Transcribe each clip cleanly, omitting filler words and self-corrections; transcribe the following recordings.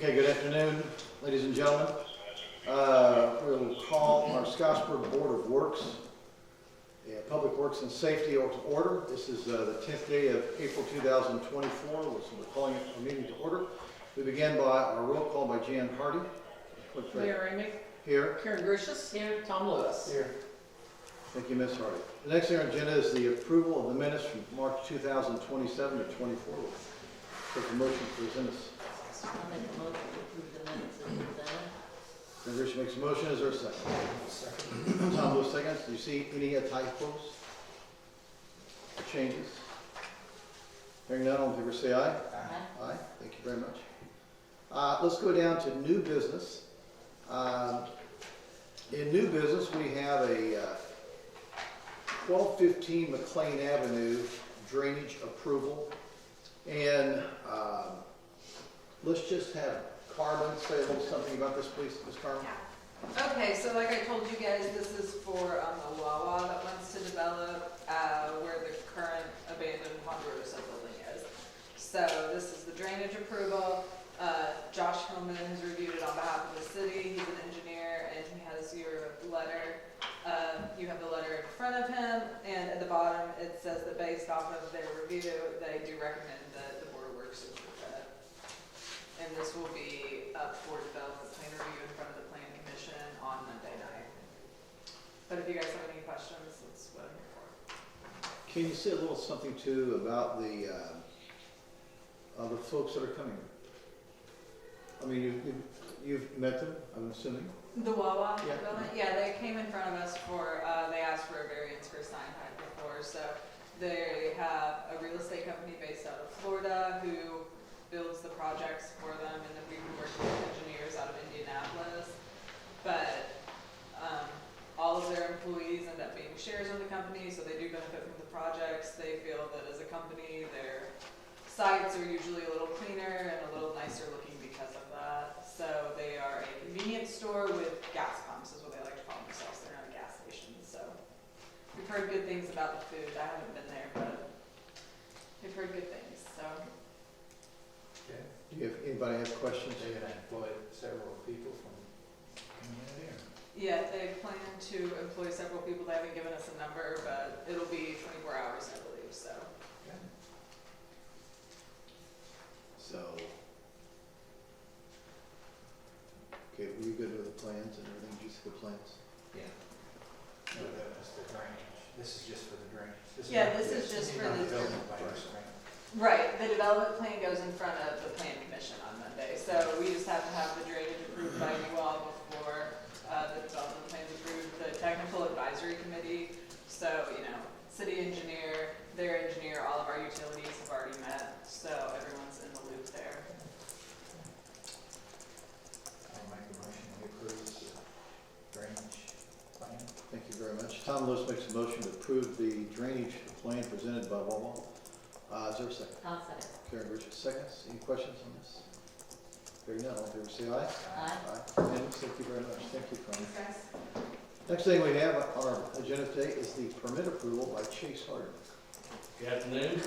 Okay, good afternoon, ladies and gentlemen. We'll call our Scottsburg Board of Works, Public Works and Safety to order. This is the 10th day of April 2024, so we're calling it a meeting to order. We begin by our roll call by Jan Hardy. Mayor Ramey. Here. Karen Grushis. Here. Tom Lewis. Here. Thank you, Ms. Hardy. The next on our agenda is the approval of the minutes from March 2027 to 24. Take a motion to present us. I'll make a motion to approve the minutes as presented. Then Rich makes a motion. Is there a second? Second. Tom Lewis seconds. Do you see any typos? Changes? Hearing none, all in favor say aye. Aye. Aye. Thank you very much. Let's go down to new business. In new business, we have a 1215 McLean Avenue drainage approval. And let's just have Carmen say a little something about this, please, Ms. Carmen. Okay, so like I told you guys, this is for the Wawa that wants to develop where the current abandoned Ponderosa building is. So this is the drainage approval. Josh Hillman has reviewed it on behalf of the city. He's an engineer and he has your letter. You have the letter in front of him, and at the bottom it says that based off of their review, they do recommend that the Board of Works approve it. And this will be up for development plan review in front of the Plan Commission on Monday night. But if you guys have any questions, that's what I'm here for. Can you say a little something too about the folks that are coming? I mean, you've met them, I'm assuming. The Wawa Yeah. development? Yeah, they came in front of us for, they asked for a variance for sign height before. So they have a real estate company based out of Florida who builds the projects for them, and then we've been working with engineers out of Indianapolis. But all of their employees end up being shares in the company, so they do benefit from the projects. They feel that as a company, their sites are usually a little cleaner and a little nicer looking because of that. So they are a convenience store with gas pumps, is what they like to call themselves. They're not a gas station. So we've heard good things about the food. I haven't been there, but we've heard good things. So. Okay. Do you have, anybody have questions? They're going to employ several people from the community? Yeah, they plan to employ several people. They haven't given us a number, but it'll be 24 hours, I believe. So. So, okay, were you good with the plans and everything? Did you see the plans? Yeah. No, that's the drainage. This is just for the drainage. Yeah, this is just for the development plan, right? Right, the development plan goes in front of the Plan Commission on Monday, so we just have to have the drainage approved by you all before the development plan's approved. The technical advisory committee, so, you know, city engineer, their engineer, all of our utilities have already met, so everyone's in the loop there. I'll make a motion to approve the drainage plan. Thank you very much. Tom Lewis makes a motion to approve the drainage plan presented by Wawa. Is there a second? I'll second. Karen Richards seconds. Any questions on this? Hearing none, all in favor say aye. Aye. Unanimous. Thank you very much. Thank you, Carmen. Thanks, guys. Next thing we have on our agenda today is the permit approval by Chase Harden. Good afternoon.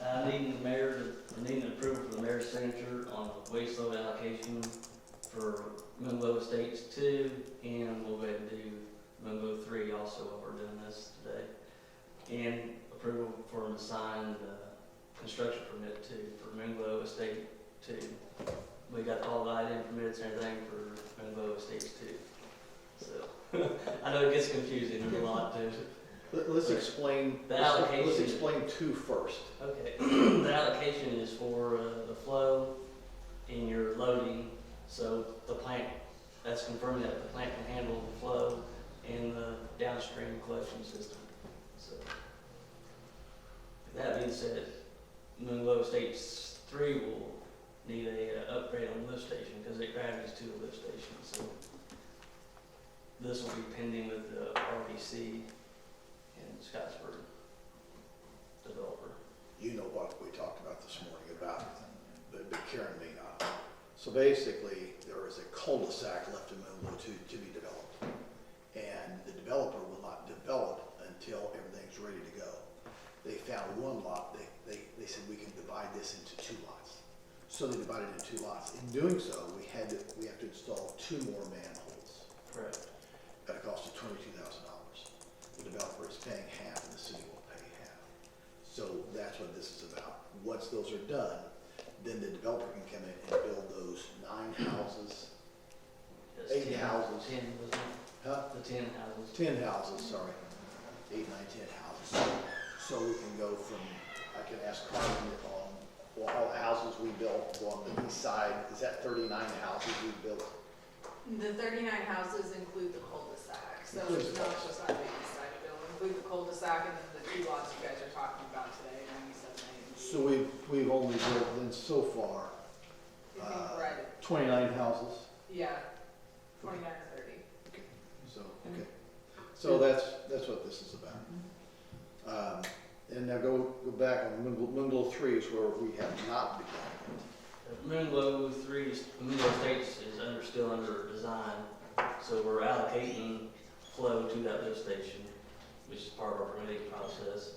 I need an approval for the mayor's signature on the waste load allocation for Mungo Estates 2, and we'll go ahead and do Mungo 3 also while we're doing this today. And approval for him to sign the construction permit too for Mungo Estate 2. We got all the item permits and everything for Mungo Estates 2. So I know it gets confusing, there's a lot to Let's explain. The allocation. Let's explain two first. Okay, the allocation is for the flow in your loading, so the plant, that's confirming that the plant can handle the flow in the downstream collection system. So, that being said, Mungo Estates 3 will need a upgrade on the lift station because it gravitates to the lift station. So this will be pending with the RBC and Scottsburg developer. You know what we talked about this morning about, but Karen may not. So basically, there is a cul-de-sac left in Mungo to be developed. And the developer will not develop until everything's ready to go. They found one lot, they said we can divide this into two lots. So they divided it into 2 lots. In doing so, we have to install 2 more manholes Correct. at a cost of $22,000. The developer is paying half and the city will pay half. So that's what this is about. Once those are done, then the developer can come in and build those 9 houses, Yes, 8 houses. 10, wasn't it? huh? The 10 houses. 10 houses, sorry. 8, 9, 10 houses. So we can go from, I can ask Carmen on, well, all the houses we built on the east side, is that 39 houses we built? The 39 houses include the cul-de-sac, so Includes it's the not cul-de-sac. just on the east side, it'll include the cul-de-sac and then the 2 lots you guys are talking about today, 97A and B. So we've only built then so far, I think right, 29 houses. yeah, 29 or 30. So, okay. So that's what this is about. And now go back on Moonglow 3 is where we have not begun. Moonglow Estates is still under design, so we're allocating flow to that lift station, which is part of our permitting process.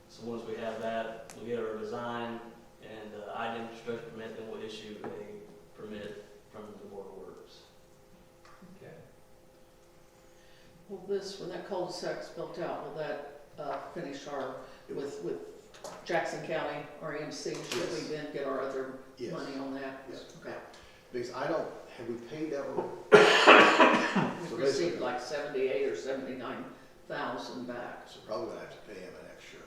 So once we have that, we'll get our design and item construction permit, then we'll issue a permit from the Board of Works. Okay. Will this, when that cul-de-sac's built out, will that finish our, with Jackson County, our EMC? Should we then get our other Yes. money on that? Yes. Okay. Because have we paid that one? So We basically- received like 78 or 79,000 back. So probably gonna have to pay him an extra,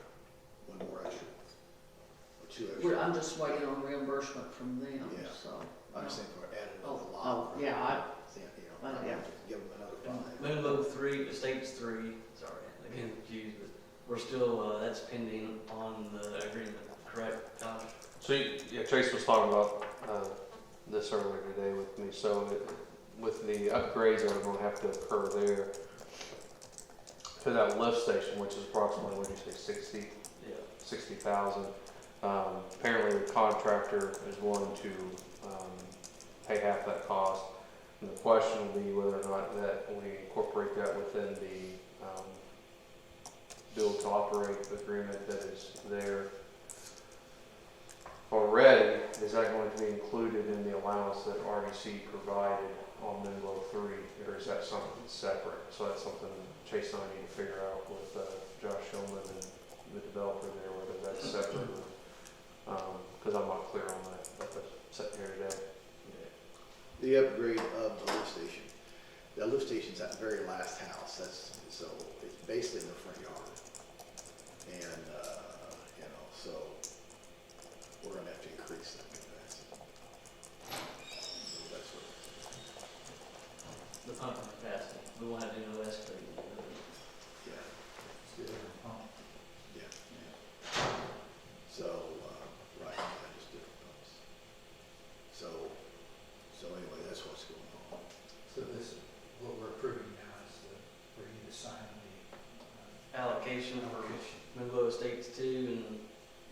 one more extra, or 2 We're, extra. I'm just waiting on reimbursement from them, Yeah. so. I'm saying for adding Oh, another lot. oh, yeah, yeah. Give him another 5. Moonglow 3, Estates 3, sorry, I get confused, but we're still, that's pending on the agreement, correct, Josh? So, yeah, Trace was talking about this earlier today with me. So, with the upgrades that are going to have to occur there to that lift station, which is approximately, what did you say, 60? Yeah. 60,000. Apparently, the contractor is willing to pay half that cost. And the question will be whether or not that we incorporate that within the build to operate agreement that is there already. Is that going to be included in the allowance that RDC provided on Moonglow 3, or is that something separate? So that's something Chase and I need to figure out with Josh Shulman and the developer there, whether that's separate, because I'm not clear on that. That's sitting here today. The upgrade of the lift station. The lift station's at the very last house. So it's basically in the front yard. And, so we're gonna have to increase that capacity. So that's what, The pumping capacity, we won't have to do no excavating. yeah, Let's get it on. yeah. So, right, I just did pumps. So anyway, that's what's going on. So this, what we're approving now is for you to sign the Allocation for application. Moonglow Estates 2 and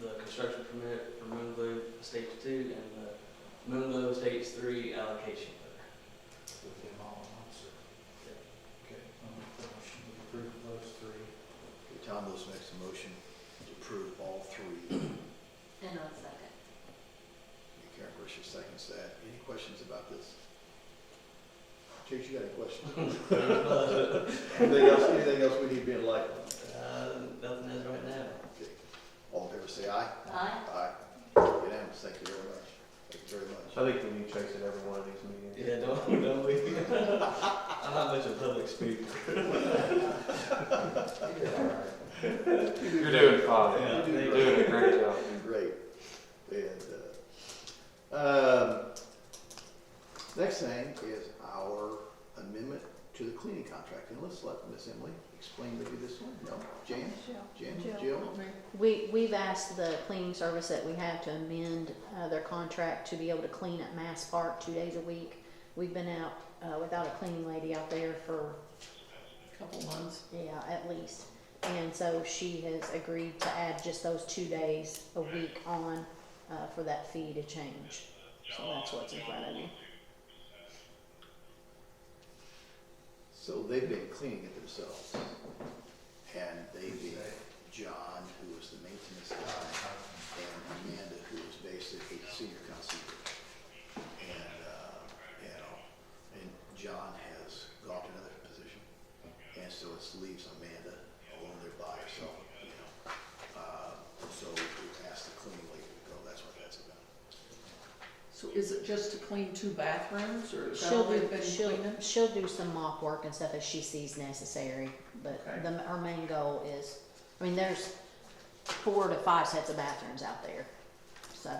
the construction permit for Moonglow Estates 2 and the Moonglow Estates 3 allocation letter. With them all at once, or? Okay, I'll make the motion to approve those 3. Okay, Tom Lewis makes a motion to approve all 3. And I'll second. Karen Berger seconds that. Any questions about this? Chase, you got any questions? Anything else we need to be enlightened on? Nothing as right now. Okay. All in favor, say aye. Aye. Aye. Unanimous, thank you very much. Thank you very much. I think we need Chase at every one of these meetings. Yeah, don't we? I'm not much of a public speaker. You're doing fine. Yeah, You're thank doing a great job. Great. And, next thing is our amendment to the cleaning contract. And let's let Miss Emily explain maybe this one. No, Jan? Jill? We've asked the cleaning service that we have to amend their contract to be able to clean at Mass Park 2 days a week. We've been out without a cleaning lady out there for, Couple months. yeah, at least. And so she has agreed to add just those 2 days a week on for that fee to change. So that's what's in front of you. So they've been cleaning it themselves. And they've been John, who was the maintenance guy, and Amanda, who was basically the senior concierge is it just to clean 2 bathrooms, or is that all they've been cleaning? She'll do some mop work and stuff as she sees necessary, but Okay. our main goal is, I mean, there's 4 to 5 sets of bathrooms out there, so.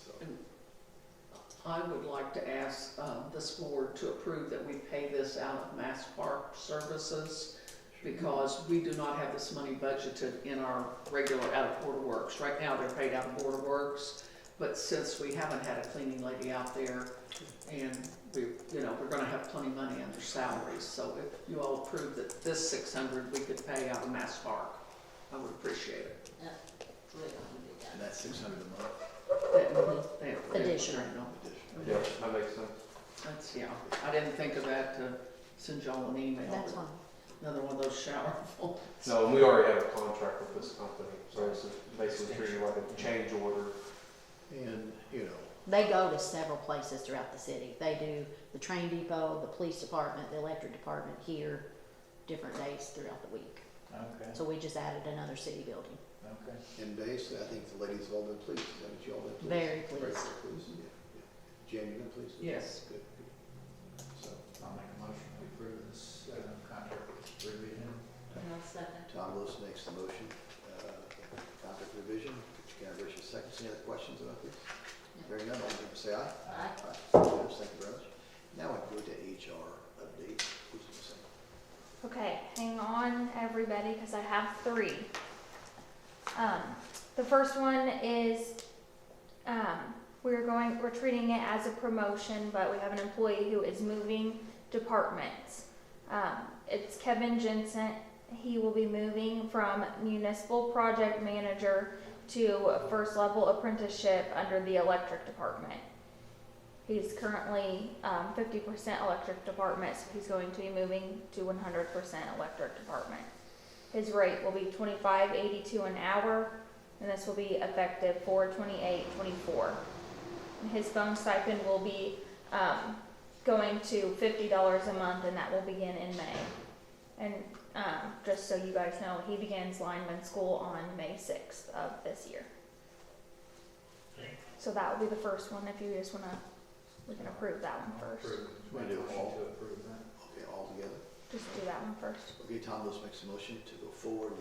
So, I would like to ask this board to approve that we pay this out of Mass Park Services, because we do not have this money budgeted in our regular out of Board of Works. Right now, they're paid out of Board of Works, but since we haven't had a cleaning lady out there, and we're gonna have plenty of money under salaries, so if you all approve that this 600 we could pay out of Mass Park, I would appreciate it. Yeah, we're gonna do that. and that's 600 a month Additional. additional. Yeah, that makes sense. That's, yeah, I didn't think of that to send y'all an email. That's fine. Another one of those showerful. No, and we already have a contract with this company, so this is basically treated like a change order. And, They go to several places throughout the city. They do the train depot, the police department, the electric department here, different days throughout the week. Okay, So we just added another city building. okay. and basically, I think the ladies have all been pleased. Is that what you all been pleased? Very pleased. Very pleased, yeah. Jan, you been pleased? with Yes. that? Good. So, I'll make a motion to approve this contract revision. And I'll second. Tom Lewis makes the motion, contract revision. Karen Richards seconds. Any other questions about this? Hearing none, all in favor say aye. Aye. Unanimous, thank you very much. Now we go to HR update. Who's going to say? Okay, hang on everybody, because I have 3. The first one is, we're treating it as a promotion, but we have an employee who is moving departments. It's Kevin Jensen. He will be moving from municipal project manager to a first level apprenticeship under the electric department. He's currently 50% electric department, so he's going to be moving to 100% electric department. His rate will be $25.82 an hour, and this will be effective for 28/24. And his phone stipend will be going to $50 a month, and that will begin in May. And just so you guys know, he begins lineman school on May 6th of this year. So that will be the first one. If you just want to, we can approve that one first. Approve. Wanna do Motion all? to approve that. Okay, all together. Just do that one first. Okay, Tom Lewis makes a motion to go forward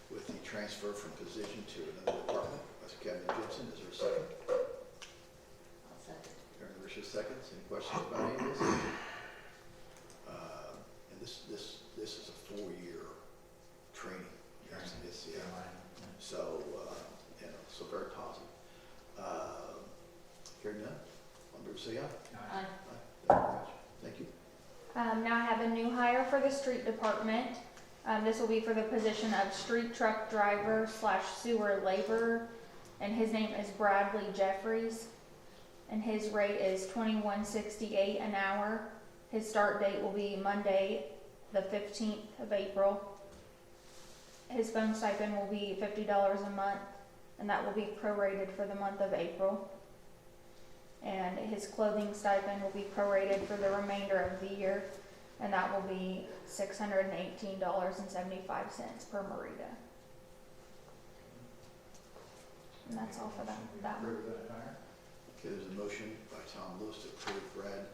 with the transfer from position to another department. That's Kevin Jensen. Is there a second? I'll second. Karen Richards seconds. Any questions about any of this? And this is a 4-year training. It's, yeah. So, so very positive. Hearing none, all in favor say aye. Aye. Thank you very much. Thank you. Now I have a new hire for the street department. This will be for the position of street truck driver / sewer laborer, and his name is Bradley Jeffries, and his rate is $21.68 an hour. His start date will be Monday, the 15th of April. His phone stipend will be $50 a month, and that will be prorated for the month of April. And his clothing stipend will be prorated for the remainder of the year, and that will be $618.75 per Merida. And that's all for that one. Approve that hire. Okay, there's a motion by Tom Lewis to approve Brad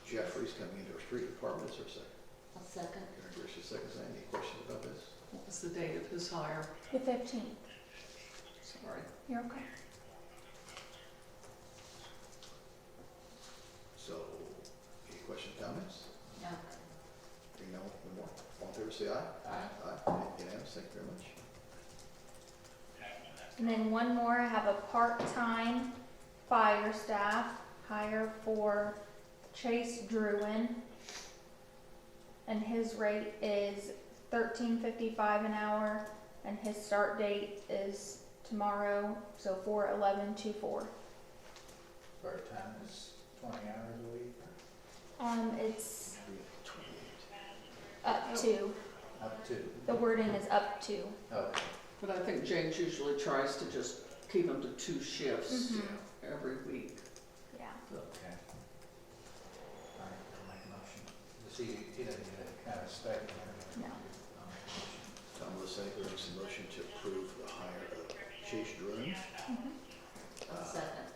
Jeffries coming into our street department. Is there a second? I'll second. Karen Richards seconds. Any questions about this? What was the date of his hire? The 15th. Sorry. You're okay. So, any questions, comments? No. Hearing none, no more. All in favor say aye. Aye. Aye. Unanimous, thank you very much. And then one more, I have a part-time fire staff hire for Chase Druin. And his rate is $13.55 an hour, and his start date is tomorrow, so 4/11/24. Part-time is 20 hours a week, It's 28. up to, up to. the wording is up to. Okay. But I think James usually tries to just keep them to 2 shifts Mhm. every week. Yeah. Okay. All right, I'll make a motion. He doesn't get a kind of stipend or anything. No. I'll make a motion. Tom Lewis makes a motion to approve the hire of Chase Drones. I'll second.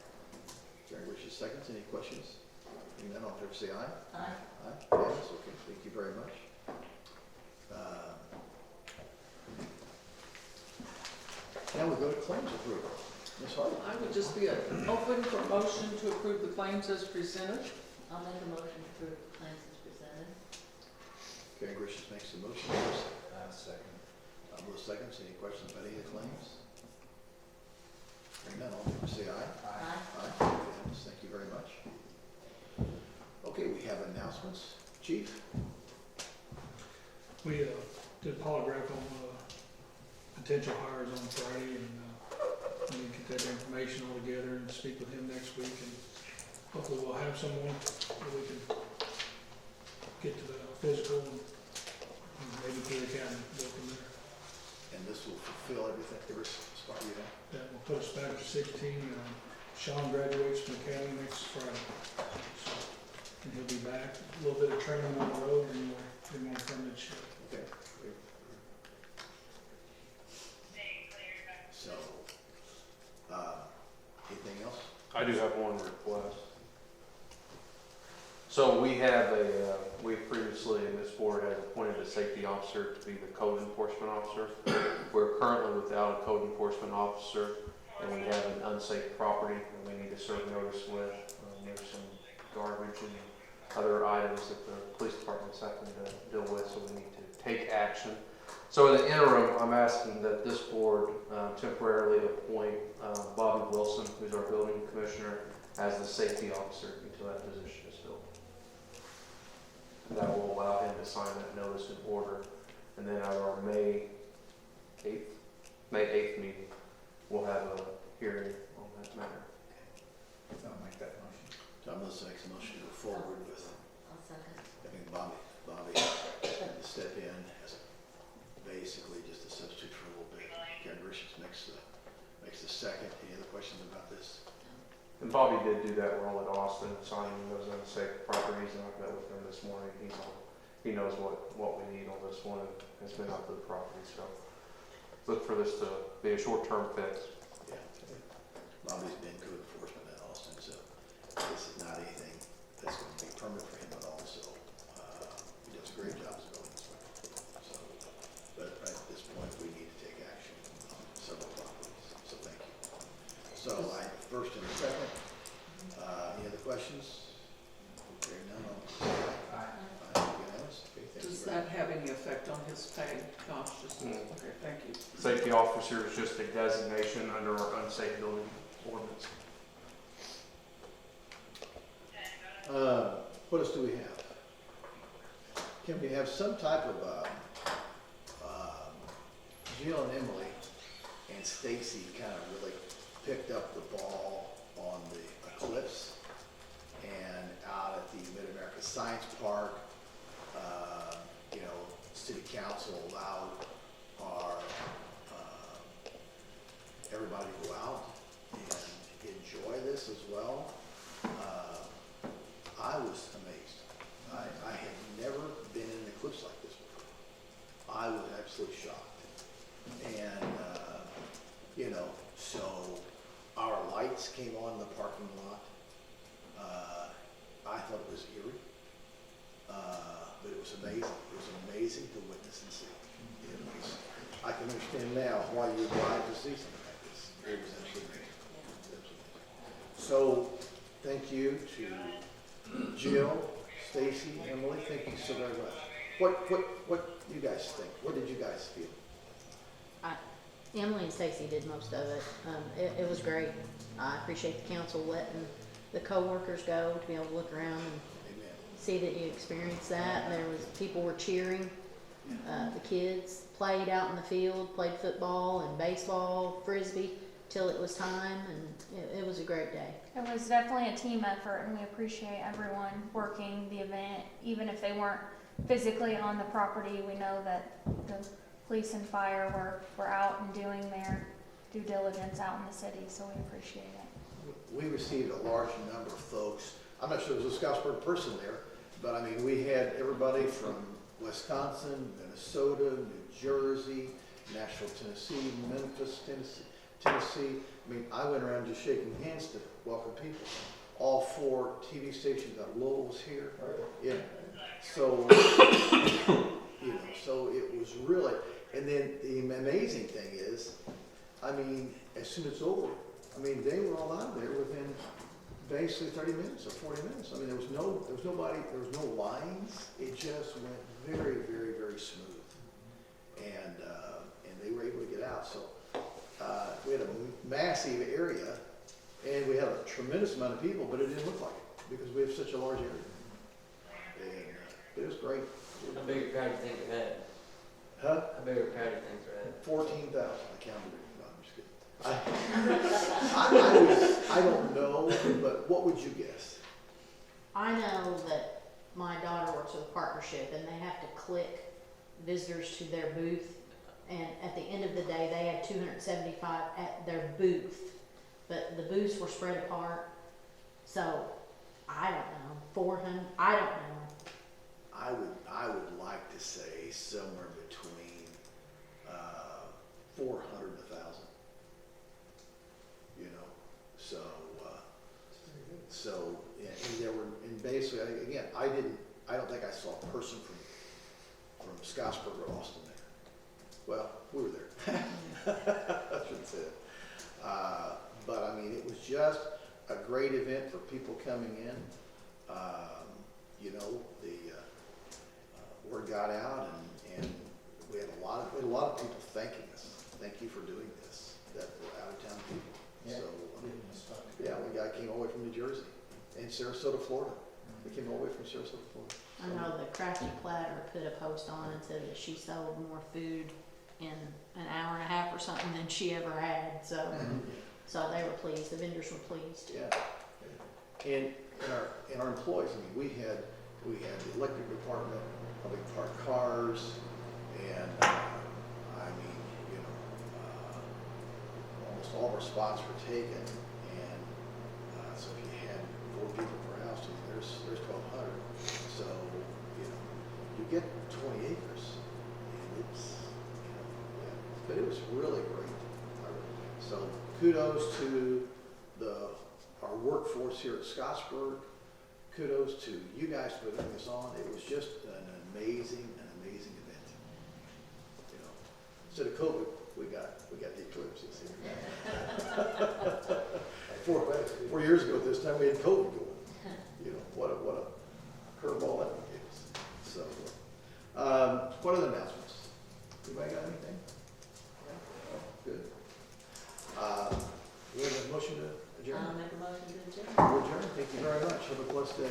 Karen Richards seconds. Any questions? Hearing none, all in favor say aye. Aye. Aye, yes, okay, thank you very much. Now we go to claims approval. Ms. Hardy? I would just be open for motion to approve the claims as presented. I'll make a motion to approve the plans as presented. Karen Richards makes the motion. Second. Will seconds. Any questions about any of the claims? Hearing none, all in favor say aye. Aye. Aye, unanimous. Thank you very much. Okay, we have announcements. Chief? We did polygraph on potential hires on Friday, and we need to get that information all together and speak with him next week, and hopefully we'll have someone that we can get to the physical and maybe to the county, go from there. And this will fulfill everything there is, spot you have. That will put us back to 16. Sean graduates from the county next Friday, so, and he'll be back, a little bit of training on the road, and we'll get him on permanent shift. Okay. Great. So, anything else? I do have one request. So we have we previously in this board has appointed a safety officer to be the code enforcement officer. We're currently without a code enforcement officer, and we have an unsafe property that we need to serve notice with. There's some garbage and other items that the police department's having to deal with, so we need to take action. So in the interim, I'm asking that this board temporarily appoint Bobby Wilson, who's our building commissioner, as the safety officer until that position is filled. And that will allow him to sign that notice and order. And then at our May 8th meeting, we'll have a hearing on that matter. I'll make that motion. Tom Melissa makes a motion to go forward with I'll second. having Bobby step in as basically just a substitute for a little bit. Karen Richards makes the second. Any other questions about this? And Bobby did do that role at Austin, signing those unsafe properties, and I met with him this morning. He knows what we need on this one, and has been out to the property, so look for this to be a short-term fix. Yeah. Bobby's been code enforcement in Austin, so this is not anything that's going to be permanent for him at all, so he does a great job as a building inspector. So, but at this point, we need to take action on several properties, so thank you. So first and second, any other questions? Hearing none, all in favor? Aye. Unanimous? Okay, thank you Does very that have any effect on his pay? Josh, just, Mm. okay, thank you. Safety officer is just a designation under our unsafe building ordinance. What else do we have? Can we have some type of, Jill and Emily and Stacy kind of really picked up the ball on the Eclipse and out at the Mid-America Science Park, City Council allowed our, everybody to go out and enjoy this as well. I was amazed. I had never been in an eclipse like this before. I was absolutely shocked. And, so our lights came on in the parking lot. I thought it was eerie. But it was amazing. It was amazing to witness and see. I can understand now why you would drive to see something like this. It was absolutely amazing. So, thank you to Jill, Stacy, Emily. Thank you so very much. What do you guys think? What did you guys feel? Emily and Stacy did most of it. It was great. I appreciate the council letting the co-workers go to be able to look around and Amen. see that you experienced that. There was, people were cheering. The kids played out in the field, played football and baseball, frisbee, till it was time, and it was a great day. It was definitely a team effort, and we appreciate everyone working the event, even if they weren't physically on the property. We know that the police and fire were out and doing their due diligence out in the city, so we appreciate it. We received a large number of folks. I'm not sure there was a Scottsburg person there, but I mean, we had everybody from Wisconsin, Minnesota, New Jersey, Nashville, Tennessee, Memphis, Tennessee, Tennessee. I mean, I went around just shaking hands to welcome people. All 4 TV stations, Lowell was here. Yeah, so, you know, so it was really, and then the amazing thing is, I mean, as soon as it's over, I mean, they were all out of there within basically 30 minutes or 40 minutes. I mean, there was no lines. It just went very, very, very smooth. And they were able to get out. So we had a massive area, and we had a tremendous amount of people, but it didn't look like it because we have such a large area. And it was great. How big a crowd do you think we had? Huh? How big a crowd do you think we had? 14,000. I counted it. No, I'm just kidding. I don't know, but what would you guess? I know that my daughter works with a partnership and they have to click visitors to their booth. And at the end of the day, they had 275 at their booth, but the booths were spread apart. So I don't know, 400, I don't know. I would like to say somewhere between 400 and 1,000. You know, so yeah, and there were, and basically again, I don't think I saw a person from Scottsburg or Austin there. Well, we were there. I shouldn't say that. But I mean, it was just a great event for people coming in. You know, the word got out, and we had a lot of people thanking us. Thank you for doing this. That were out of town people. Yeah. So yeah, one guy came all the way from New Jersey and Sarasota, Florida. They came all the way from Sarasota, Florida. I know the Crafty Platter put a post on and said that she sold more food in an hour and a half or something than she ever had. So, so they were pleased. The vendors were pleased. Yeah. And our employees, I mean, we had the electric department, public parked cars, and I mean, you know, almost all of our spots were taken, and so if you had 4 people per house, I mean, there's 1,200. So, you know, you get 20 acres, and it's, you know, yeah. But it was really great. So kudos to our workforce here at Scottsburg. Kudos to you guys for putting this on. It was just an amazing event. You know, instead of COVID, we got the eclipse this year. 4 years ago at this time, we had COVID going. You know, what a curveball that one gave us. So, what other announcements? Anybody got anything? Yeah? Oh, good. We have a motion to adjourn. I'll make a motion to adjourn. We're adjourned. Thank you very much. Have a blessed day.